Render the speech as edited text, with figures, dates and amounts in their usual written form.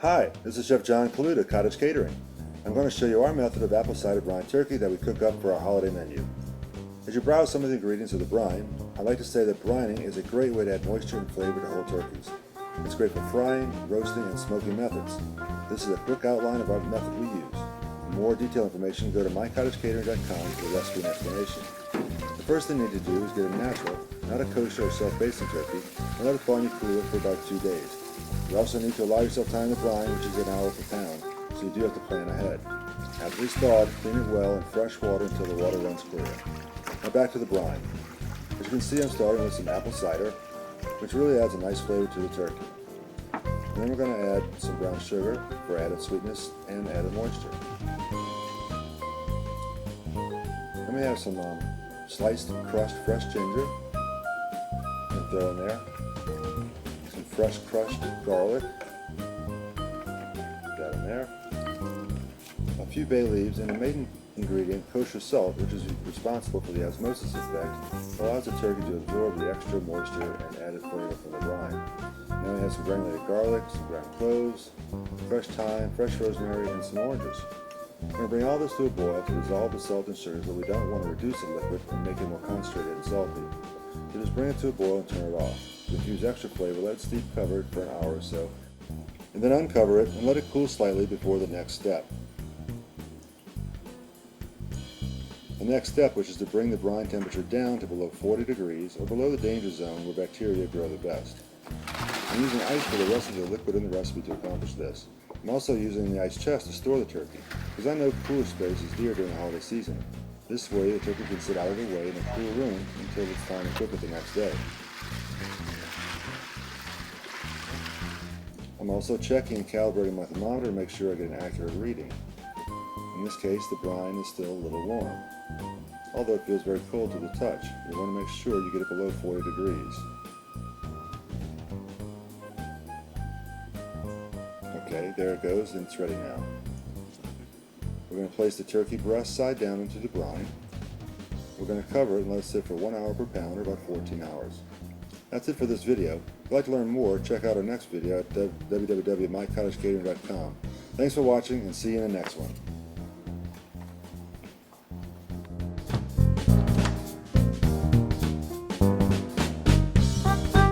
Hi, this is Chef John Kaluta, Cottage Catering. I'm going to show you our method of apple cider brine turkey that we cook up for our holiday menu. As you browse some of the ingredients of the brine, I'd like to say that brining is a great way to add moisture and flavor to whole turkeys. It's great for frying, roasting, and smoking methods. This is a quick outline of our method we use. For more detailed information, go to mycottagecatering.com for the recipe and explanation. The first thing you need to do is get a natural, not a kosher or self-basting turkey, and let it thaw in your cooler for about 2 days. You also need to allow yourself time to brine, which is an hour per pound, so you do have to plan ahead. After it's thawed, clean it well in fresh water until the water runs clear. Now back to the brine. As you can see, I'm starting with some apple cider, which really adds a nice flavor to the turkey. And then we're going to add some brown sugar for added sweetness and added moisture. Then we have some sliced, crushed, fresh ginger. And throw in there. Some fresh crushed garlic. Put that in there. A few bay leaves and a main ingredient, kosher salt, which is responsible for the osmosis effect, allows the turkey to absorb the extra moisture and added flavor from the brine. Now we have some granulated garlic, some ground cloves, fresh thyme, fresh rosemary, and some oranges. We're going to bring all this to a boil to dissolve the salt and sugars, but we don't want to reduce the liquid and make it more concentrated and salty. So just bring it to a boil and turn it off. To infuse extra flavor, let it steep covered for an hour or so, and then uncover it and let it cool slightly before the next step. The next step, which is to bring the brine temperature down to below 40 degrees or below the danger zone where bacteria grow the best. I'm using ice for the rest of the liquid in the recipe to accomplish this. I'm also using the ice chest to store the turkey, because I know cooler space is dear during the holiday season. This way the turkey can sit out of the way in a cool room until it's time to cook it the next day. I'm also checking and calibrating my thermometer to make sure I get an accurate reading. In this case, the brine is still a little warm. Although it feels very cold to the touch, you want to make sure you get it below 40 degrees. Okay, there it goes, and it's ready now. We're going to place the turkey breast side down into the brine. We're going to cover it and let it sit for 1 hour per pound, or about 14 hours. That's it for this video. If you'd like to learn more, check out our next video at www.mycottagecatering.com. Thanks for watching, and see you in the next one.